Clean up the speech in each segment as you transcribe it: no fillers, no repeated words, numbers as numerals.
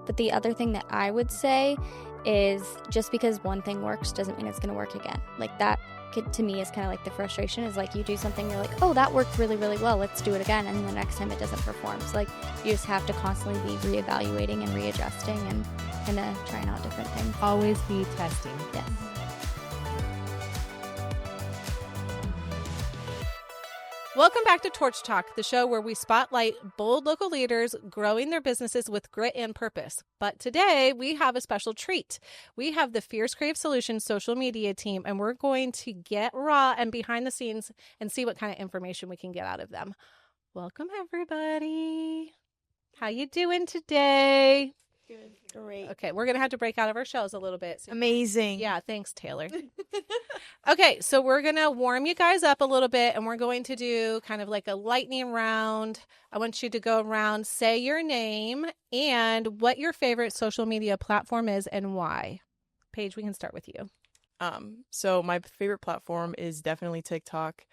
But the other thing that I would say is just because one thing works doesn't mean it's going to work again. Like that to me is kind of like the frustration is like you do something, you're like, oh, that worked really, really well, let's do it again. And the next time it doesn't perform. So like you just have to constantly be reevaluating and readjusting and kind of trying out different things. Always be testing. Yes. Welcome back to Torch Talk, the show where we spotlight bold local leaders growing their businesses with grit and purpose. But today we have a special treat. We have the Fierce Crave Solutions social media team, and we're going to get raw and behind the scenes and see what kind of information we can get out of them. Welcome, everybody. How you doing today? Good. Great. Okay, we're going to have to break out of our shells a little bit. Amazing. Yeah, thanks, Taylor. Okay, so we're going to warm you guys up a little bit, and we're going to do kind of like a lightning round. I want you to go around, say your name, and what your favorite social media platform is and why. Paige, we can start with you. So my favorite platform is definitely TikTok.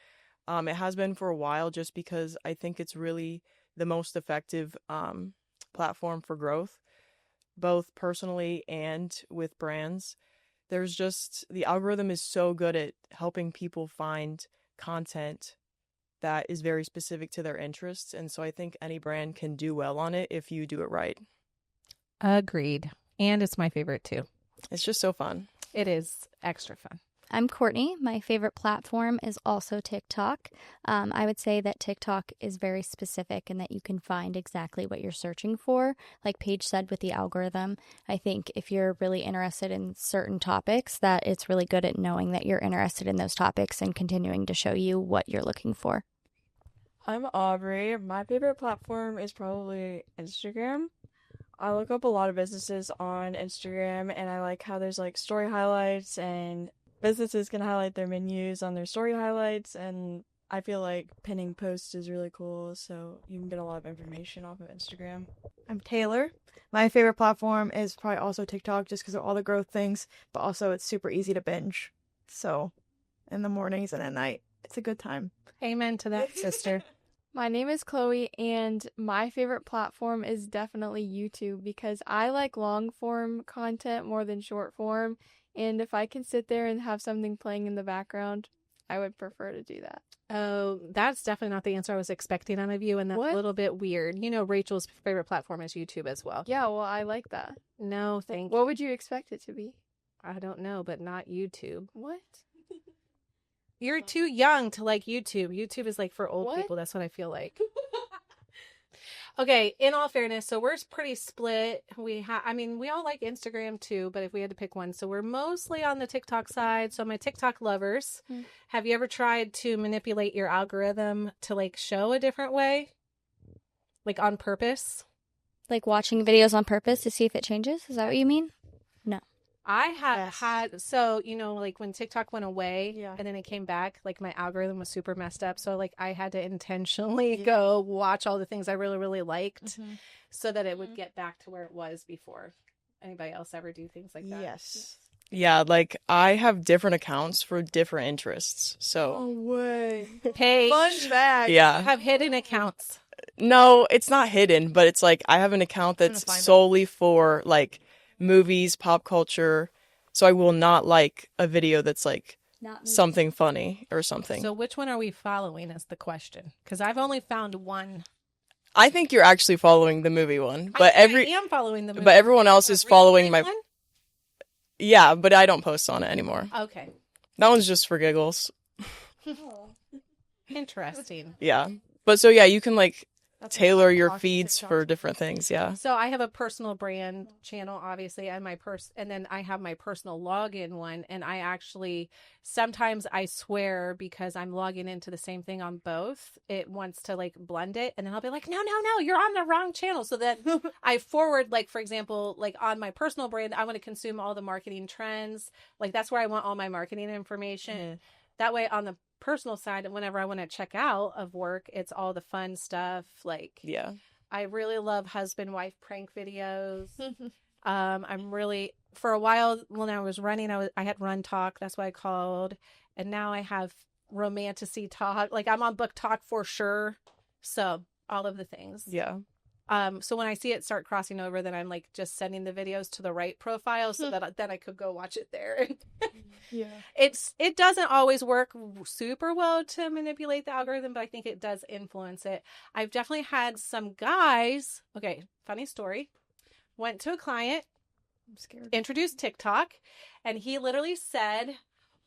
It has been for a while just because I think it's really the most effective platform for growth, both personally and with brands. There's just, the algorithm is so good at helping people find content that is very specific to their interests. And so I think any brand can do well on it if you do it right. Agreed. And it's my favorite too. It's just so fun. It is extra fun. I'm Courtney. My favorite platform is also TikTok. I would say that TikTok is very specific and that you can find exactly what you're searching for. Like Paige said with the algorithm, I think if you're really interested in certain topics, that it's really good at knowing that you're interested in those topics and continuing to show you what you're looking for. I'm Aubrey. My favorite platform is probably Instagram. I look up a lot of businesses on Instagram, and I like how there's like story highlights, and businesses can highlight their menus on their story highlights, and I feel like pinning posts is really cool, so you can get a lot of information off of Instagram. I'm Taylor. My favorite platform is probably also TikTok just because of all the growth things, but also it's super easy to binge. So in the mornings and at night, it's a good time. Amen to that, sister. My name is Chloe, and my favorite platform is definitely YouTube because I like long form content more than short form. And if I can sit there and have something playing in the background, I would prefer to do that. Oh, that's definitely not the answer I was expecting out of you, and that's What? a little bit weird. You know, Rachel's favorite platform is YouTube as well. Yeah, well, I like that. No, thank you. What would you expect it to be? I don't know, but not YouTube. What? You're too young to like YouTube. YouTube is like for old What? people. That's what I feel like. Okay, in all fairness, so we're pretty split. We all like Instagram too, but if we had to pick one, so we're mostly on the TikTok side. So my TikTok lovers, have you ever tried to manipulate your algorithm to like show a different way? Like on purpose? Like watching videos on purpose to see if it changes? Is that what you mean? No. I have Yes. had, so, you know, like when TikTok went away Yeah. and then it came back, like my algorithm was super messed up. So like I had to intentionally go watch all the things I really, really liked so that it would get back to where it was before. Anybody else ever do things like that? Yes. Yeah, like I have different accounts for different interests. So Oh, way. Paige, Fun fact. yeah. have hidden accounts. No, it's not hidden, but it's like I have an account that's find it. solely for like movies, pop culture. So I will not like a video that's like Not me. something funny or something. So which one are we following is the question. Because I've only found one. I think you're actually following the movie one, but I am following the movie. but everyone else is following my one? Yeah, but I don't post on it anymore. Okay. That one's just for giggles. Interesting. Yeah. But so yeah, you can like That's tailor like your watching feeds TikToks. for different things, yeah. So I have a personal brand channel, obviously, and and then I have my personal login one. And I actually sometimes I swear because I'm logging into the same thing on both, it wants to like blend it, and then I'll be like, no, you're on the wrong channel. So that I forward, like for example, like on my personal brand, I want to consume all the marketing trends. Like that's where I want all my marketing information. That way, on the personal side, whenever I want to check out of work, it's all the fun stuff. Like Yeah. I really love husband-wife prank videos. I'm really, for a while when I was running, I had Run Talk. That's what I called. And now I have Romantasy Talk. Like I'm on Book Talk for sure. So all of the things. Yeah. So when I see it start crossing over, then I'm like just sending the videos to the right profile so that then I could go watch it there. Yeah. It doesn't always work super well to manipulate the algorithm, but I think it does influence it. I've definitely had some guys. Okay, funny story. Went to a client, I'm scared. introduced TikTok, and he literally said,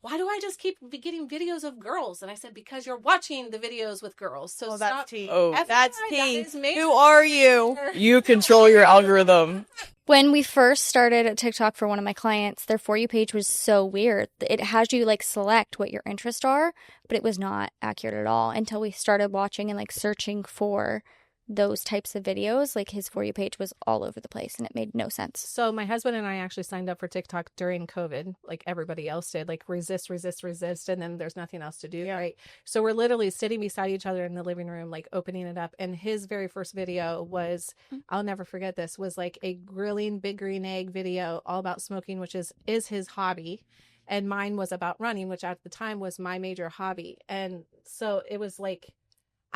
"Why do I just keep getting videos of girls?" And I said, "Because you're watching the videos with girls." So Oh, stop. that's tea. Oh, FYI, That's that tea. is major. Who are you? you control your algorithm. When we first started at TikTok for one of my clients, their For You page was so weird. It has you like select what your interests are, but it was not accurate at all until we started watching and like searching for those types of videos. Like his For You page was all over the place and it made no sense. So my husband and I actually signed up for TikTok during COVID, like everybody else did, like resist, and then there's nothing else to do, Yeah. right? So we're literally sitting beside each other in the living room, like opening it up. And his very first video was, I'll never forget this, was like a grilling big green egg video all about smoking, which is his hobby. And mine was about running, which at the time was my major hobby. And so it was like,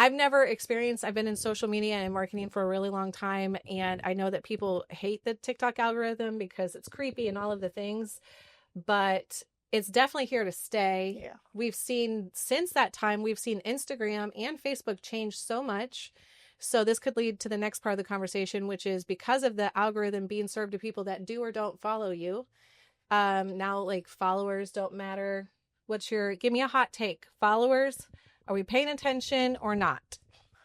I've been in social media and marketing for a really long time. And I know that people hate the TikTok algorithm because it's creepy and all of the things, but it's definitely here to stay. Yeah. We've seen since that time, we've seen Instagram and Facebook change so much. So this could lead to the next part of the conversation, which is because of the algorithm being served to people that do or don't follow you. Now like followers don't matter. Give me a hot take. Followers, are we paying attention or not?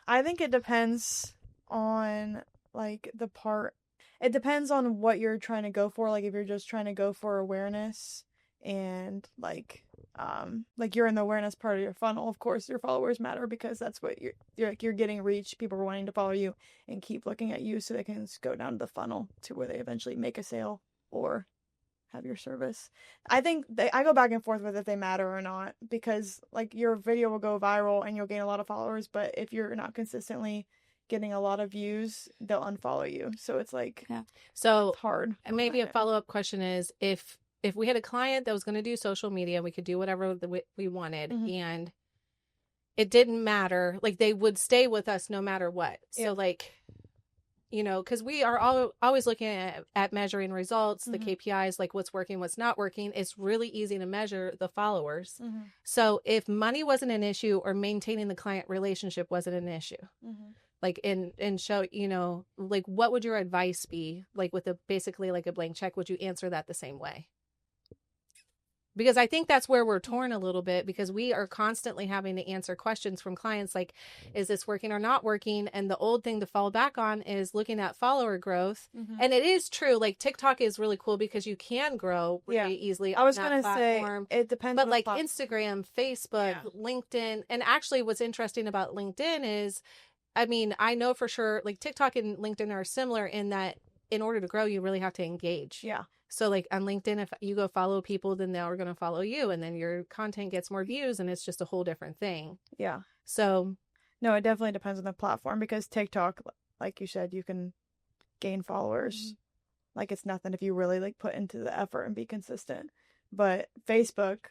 I think it depends on like the part. It depends on what you're trying to go for. Like if you're just trying to go for awareness and like you're in the awareness part of your funnel, of course your followers matter because that's what you're getting reach. People are wanting to follow you and keep looking at you so they can just go down the funnel to where they eventually make a sale or have your service. I think I go back and forth with if they matter or not because like your video will go viral and you'll gain a lot of followers, but if you're not consistently getting a lot of views, they'll unfollow you. So it's like So it's hard. and maybe a follow-up question is if we had a client that was going to do social media, we could do whatever we wanted and it didn't matter, like they would stay with us no matter what. So like, you know, because we are always looking at measuring results, the KPIs, like what's working, what's not working. It's really easy to measure the followers. So if money wasn't an issue or maintaining the client relationship wasn't an issue, like in show, you know, like what would your advice be? Like with basically like a blank check, would you answer that the same way? Because I think that's where we're torn a little bit because we are constantly having to answer questions from clients like, is this working or not working? And the old thing to fall back on is looking at follower growth. And it is true. Like TikTok is really cool because you can grow really easily. I was on going that to say platform. it depends. But on like the Instagram, Facebook, LinkedIn, and actually what's interesting about LinkedIn is, I mean, I know for sure like TikTok and LinkedIn are similar in that in order to grow, you really have to engage. Yeah. So like on LinkedIn, if you go follow people, then they're going to follow you and then your content gets more views and it's just a whole different thing. Yeah. So no, it definitely depends on the platform because TikTok, like you said, you can gain followers. Like it's nothing if you really like put into the effort and be consistent. But Facebook,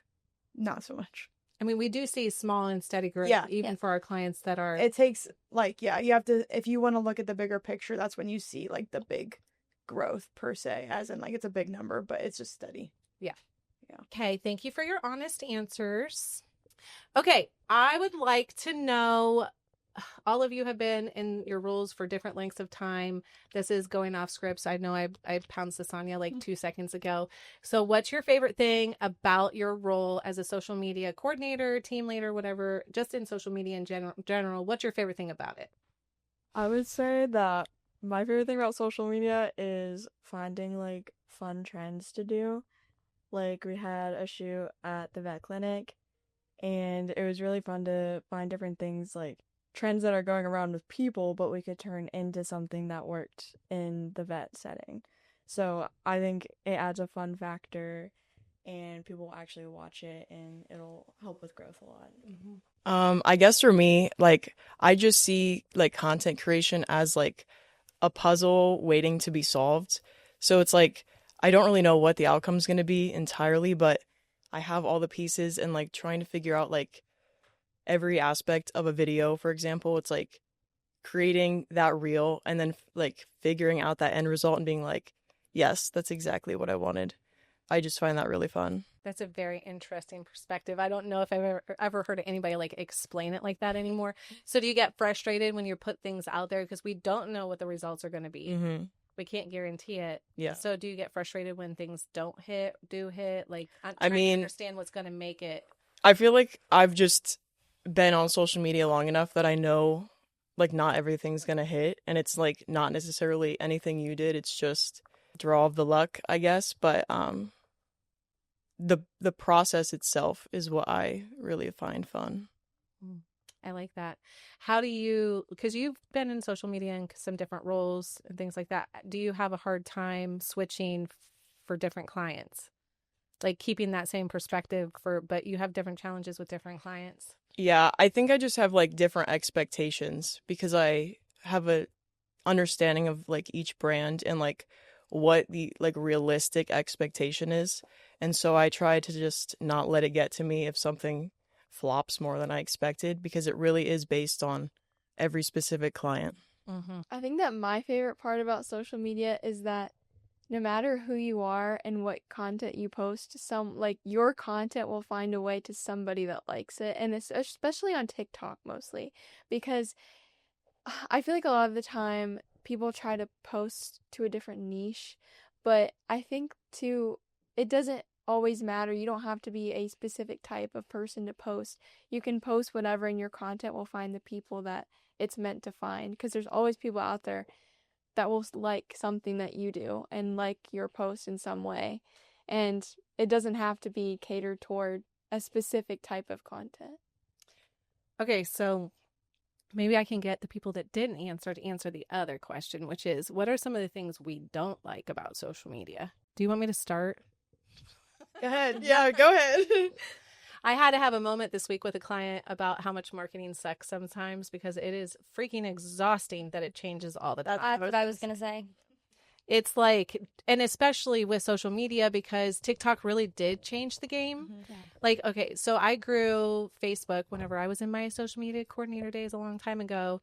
not so much. I mean, we do see small and steady growth even for our clients that are. It takes like, you have to, if you want to look at the bigger picture, that's when you see like the big growth per se, as in like it's a big number, but it's just steady. Yeah. Okay. Thank you for your honest answers. Okay. I would like to know, all of you have been in your roles for different lengths of time. This is going off script. So I know I pounced this on you like 2 seconds ago. So what's your favorite thing about your role as a social media coordinator, team leader, whatever, just in social media in general, what's your favorite thing about it? I would say that my favorite thing about social media is finding like fun trends to do. Like we had a shoot at the vet clinic and it was really fun to find different things like trends that are going around with people, but we could turn into something that worked in the vet setting. So I think it adds a fun factor and people will actually watch it and it'll help with growth a lot. I guess for me, like I just see like content creation as like a puzzle waiting to be solved. So it's like I don't really know what the outcome's going to be entirely, but I have all the pieces and like trying to figure out like every aspect of a video, for example. It's like creating that reel and then like figuring out that end result and being like, yes, that's exactly what I wanted. I just find that really fun. That's a very interesting perspective. I don't know if I've ever heard anybody like explain it like that anymore. So do you get frustrated when you put things out there because we don't know what the results are going to be? Mm-hmm. We can't guarantee it. Yeah. So do you get frustrated when things don't do hit? Like, I'm I trying to mean, understand what's going to make it. I feel like I've just been on social media long enough that I know like not everything's gonna hit, and it's like not necessarily anything you did. It's just draw of the luck, I guess. But the process itself is what I really find fun. I like that. How do you, because you've been in social media in some different roles and things like that, do you have a hard time switching for different clients? Like keeping that same perspective but you have different challenges with different clients? Yeah, I think I just have like different expectations because I have a understanding of like each brand and like what the like realistic expectation is. And so I try to just not let it get to me if something flops more than I expected, because it really is based on every specific client. Mm-hmm. I think that my favorite part about social media is that no matter who you are and what content you post, your content will find a way to somebody that likes it. And it's especially on TikTok mostly, because I feel like a lot of the time people try to post to a different niche, but I think too, it doesn't always matter. You don't have to be a specific type of person to post. You can post whatever and your content will find the people that it's meant to find, because there's always people out there that will like something that you do and like your post in some way. And it doesn't have to be catered toward a specific type of content. Okay, so maybe I can get the people that didn't answer to answer the other question, which is, what are some of the things we don't like about social media? Do you want me to start? Go ahead. Yeah, go ahead. I had to have a moment this week with a client about how much marketing sucks sometimes, because it is freaking exhausting that it changes all the time. That's what I was going to say. It's like, and especially with social media, because TikTok really did change the game. Yeah. Like, okay, so I grew Facebook whenever I was in my social media coordinator days a long time ago.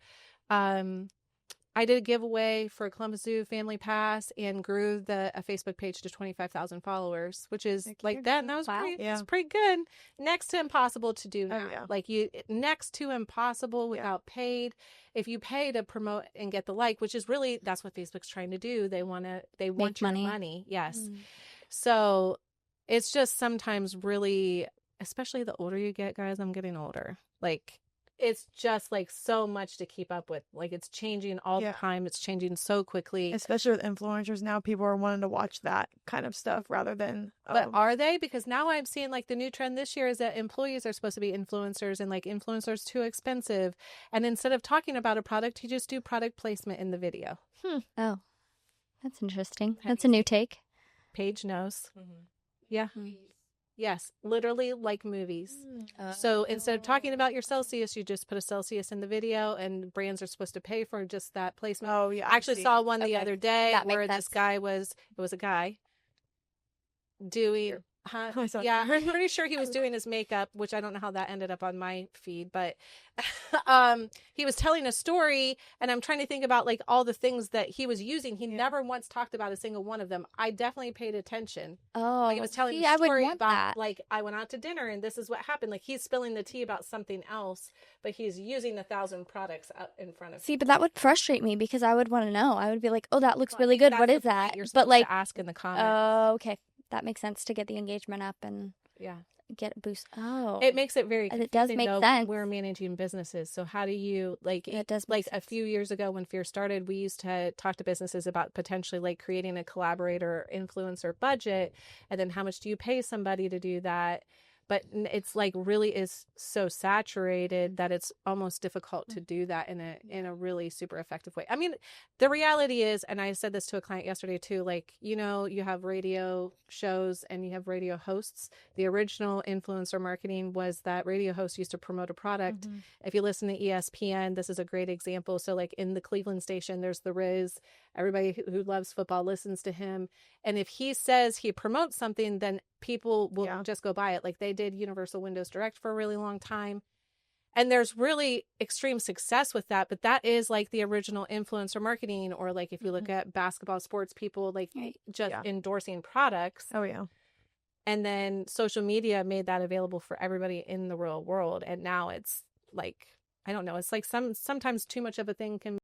I did a giveaway for Columbus Zoo Family Pass and grew a Facebook page to 25,000 followers, which is like that. And that was Wow. it's pretty good. Next to impossible to do now. yeah. Like next to impossible without paid. If you pay to promote and get the like, which is really, that's what Facebook's trying to do. They want your money. Yes. Mm. So it's just sometimes really, especially the older you get, guys, I'm getting older. Like, it's just like so much to keep up with. Like, it's changing all the time. It's changing so quickly. Especially with influencers now, people are wanting to watch that kind of stuff rather than. But are they? Because now I'm seeing like the new trend this year is that employees are supposed to be influencers, and like influencers too expensive. And instead of talking about a product, you just do product placement in the video. Oh, that's interesting. That's a new take. Paige knows. Mm-hmm. Yeah. Yes, literally like movies. Oh. So instead of talking about your Celsius, you just put a Celsius in the video, and brands are supposed to pay for just that placement. Oh, yeah. I actually saw one the other day That makes where this sense. guy it was a guy doing, I saw yeah, that. I'm pretty sure he was doing his makeup, which I don't know how that ended up on my feed, but he was telling a story, and I'm trying to think about like all the things that he was using. He never once talked about a single one of them. I definitely paid attention. Oh, Like, he was telling see, a I would story want about that. like, I went out to dinner and this is what happened. Like, he's spilling the tea about something else, but he's using 1,000 products out in front of See, but that would frustrate me because I would want to know. I would be like, "Oh, that looks Well, I really think good. What that's is the point that?" you're But supposed like, to ask in the comments. oh, okay, that makes sense to get the engagement up and Yeah. get a boost. Oh, It makes it very It does confusing, make though. sense. We're managing businesses. So how do you It does like make a sense. few years ago when Fear started, we used to talk to businesses about potentially like creating a collaborator influencer budget, and then how much do you pay somebody to do that? But it's like really is so saturated that it's almost difficult to do that in a really super effective way. I mean, the reality is, and I said this to a client yesterday too, like, you know, you have radio shows and you have radio hosts. The original influencer marketing was that radio hosts used to promote a product. Mm-hmm. If you listen to ESPN, this is a great example. So like in the Cleveland station, there's the Riz. Everybody who loves football listens to him. And if he says he promotes something, then people will just go buy it. Like they did Universal Windows Direct for a really long time. And there's really extreme success with that, but that is like the original influencer marketing, or like if you look at basketball, sports people, like just endorsing products. Oh yeah. And then social media made that available for everybody in the real world. And now it's like, I don't know, it's like sometimes too much of a thing can be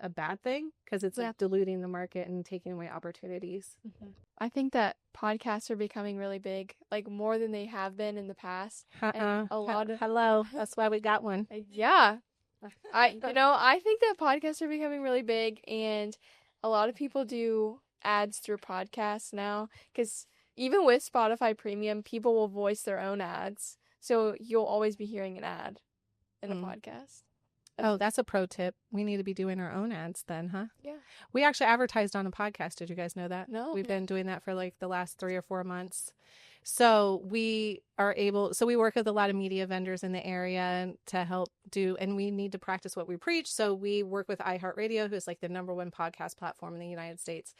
a bad thing because it's like diluting the market and taking away opportunities. I think that podcasts are becoming really big, like more than they have been in the past. And a lot of hello, that's why we got one. Yeah. I think that podcasts are becoming really big, and a lot of people do ads through podcasts now, because even with Spotify Premium, people will voice their own ads. So you'll always be hearing an ad in a podcast. Oh, that's a pro tip. We need to be doing our own ads then, huh? Yeah. We actually advertised on a podcast. Did you guys know that? No. We've been doing that for like the last 3 or 4 months. So we work with a lot of media vendors in the area to help do, and we need to practice what we preach. So we work with iHeartRadio, who's like the #1 podcast platform in the United States.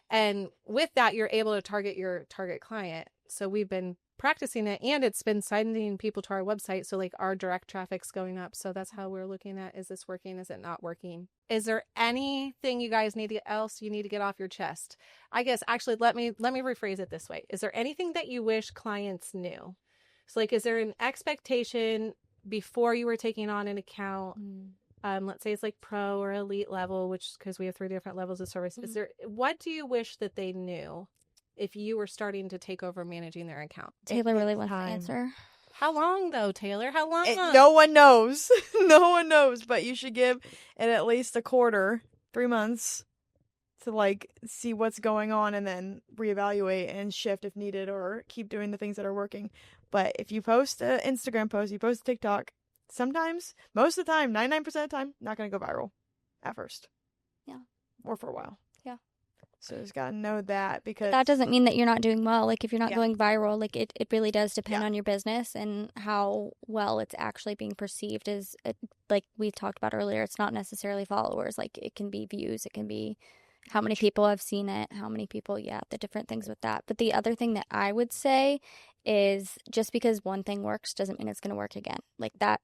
And with that, you're able to target your target client. So we've been practicing it, and it's been sending people to our website. So like our direct traffic's going up. So that's how we're looking at, is this working? Is it not working? Is there anything you guys need to get off your chest? I guess actually let me rephrase it this way. Is there anything that you wish clients knew? So like, is there an expectation before you were taking on an account? Let's say it's like pro or elite level, which, because we have 3 different levels of service. What do you wish that they knew if you were starting to take over managing their account? Taylor really wants to answer. How long though, Taylor? How long? No one knows. No one knows, but you should give it at least a quarter, 3 months, to like see what's going on and then reevaluate and shift if needed, or keep doing the things that are working. But if you post an Instagram post, you post a TikTok, sometimes, most of the time, 99% of the time, not going to go viral at first. Yeah. Or for a while. Yeah. So you just got to know that, because that doesn't mean that you're not doing well. Like if you're not going viral, like it really does depend on your business and how well it's actually being perceived. Like we talked about earlier, it's not necessarily followers. Like it can be views. It can be how many people have seen it, how many people, the different things with that. But the other thing that I would say is, just because one thing works doesn't mean it's going to work again. Like that,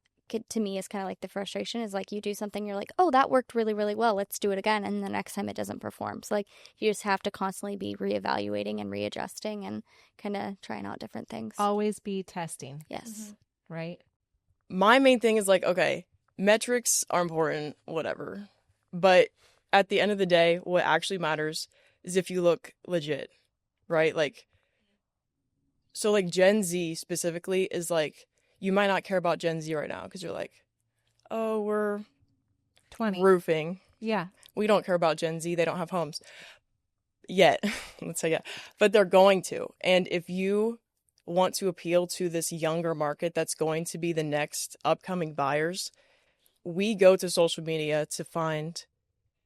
to me, is kind of like the frustration, is like you do something, you're like, oh, that worked really, really well, let's do it again, and the next time it doesn't perform. So like you just have to constantly be reevaluating and readjusting and kind of trying out different things. Always be testing. Yes. Right. My main thing is like, okay, metrics are important, whatever, but at the end of the day, what actually matters is if you look legit, right? Like, so like Gen Z specifically is like, you might not care about Gen Z right now because you're like, oh, we're 20 roofing. Yeah. We don't care about Gen Z. They don't have homes yet. Let's say but they're going to. And if you want to appeal to this younger market that's going to be the next upcoming buyers, we go to social media to find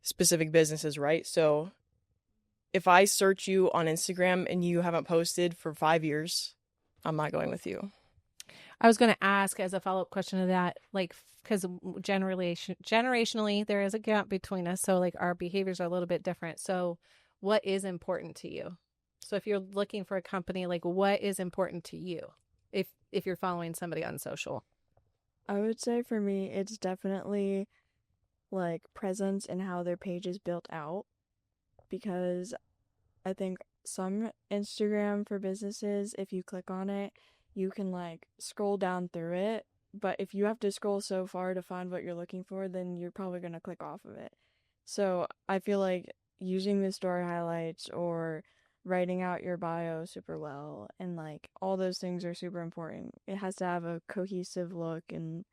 specific businesses, right? So if I search you on Instagram and you haven't posted for 5 years, I'm not going with you. I was going to ask as a follow-up question to that, like, because generationally there is a gap between us. So like our behaviors are a little bit different. So what is important to you? So if you're looking for a company, like what is important to you if you're following somebody on social? I would say for me, it's definitely like presence and how their page is built out, because I think some Instagram for businesses, if you click on it, you can like scroll down through it, but if you have to scroll so far to find what you're looking for, then you're probably going to click off of it. So I feel like using the story highlights or writing out your bio super well, and like all those things are super important. It has to have a cohesive look and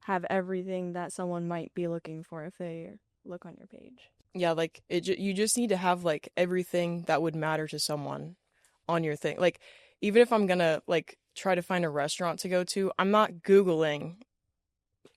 have everything that someone might be looking for if they look on your page. Yeah, like you just need to have like everything that would matter to someone on your thing. Like even if I'm gonna like try to find a restaurant to go to, I'm not Googling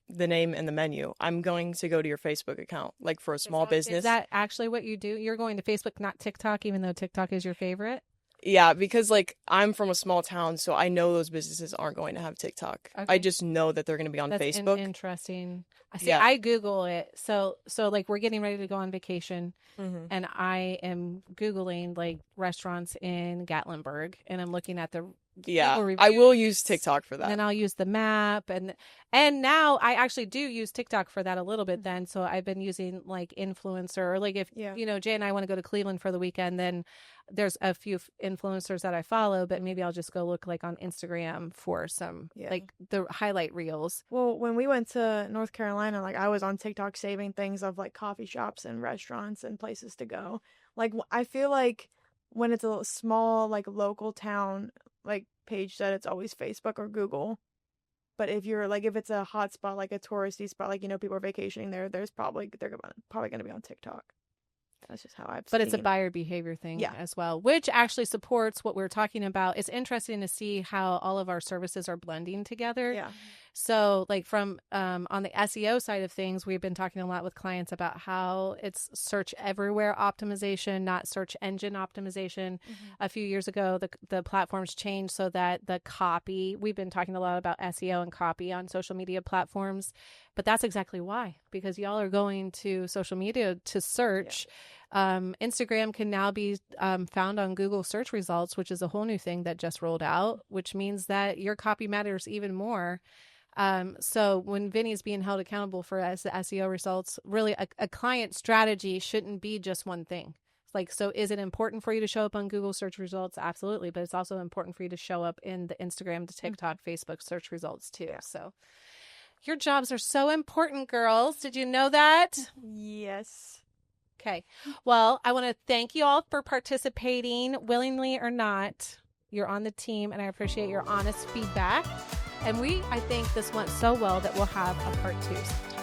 the name and the menu. I'm going to go to your Facebook account, like for a small business. Is that actually what you do? You're going to Facebook, not TikTok, even though TikTok is your favorite? Yeah, because like I'm from a small town, so I know those businesses aren't going to have TikTok. Okay. I just know that they're going to be on That's Facebook. Interesting. See, Yeah. I Google it. So like we're getting ready to go on vacation, Mm-hmm. and I am Googling like restaurants in Gatlinburg, and I'm looking at the Yeah, Google I will reviews, use TikTok for that. Then I'll use the map, and now I actually do use TikTok for that a little bit then. So I've been using like influencer, or like if Yeah. Jay and I want to go to Cleveland for the weekend, then there's a few influencers that I follow, but maybe I'll just go look like on Instagram for some like the highlight reels. Well, when we went to North Carolina, like I was on TikTok saving things of like coffee shops and restaurants and places to go. Like I feel like when it's a small like local town, like Paige said, it's always Facebook or Google. But if it's a hot spot, like a touristy spot, like people are vacationing there, they're probably going to be on TikTok. That's just how I've seen. But it's a buyer behavior thing as well, which actually supports what we're talking about. It's interesting to see how all of our services are blending together. Yeah. So like from on the SEO side of things, we've been talking a lot with clients about how it's search everywhere optimization, not search engine optimization. A few years ago, the platforms changed so that the copy, we've been talking a lot about SEO and copy on social media platforms, but that's exactly why, because y'all are going to social media to search. Instagram can now be found on Google search results, which is a whole new thing that just rolled out, which means that your copy matters even more. So when Vinny is being held accountable for SEO results, really a client strategy shouldn't be just one thing. Like, so is it important for you to show up on Google search results? Absolutely. But it's also important for you to show up in the Instagram, the TikTok, Facebook search results too. So your jobs are so important, girls. Did you know that? Yes. Okay. Well, I want to thank you all for participating, willingly or not. You're on the team, and I appreciate your honest feedback. And I think this went so well that we'll have a part 2.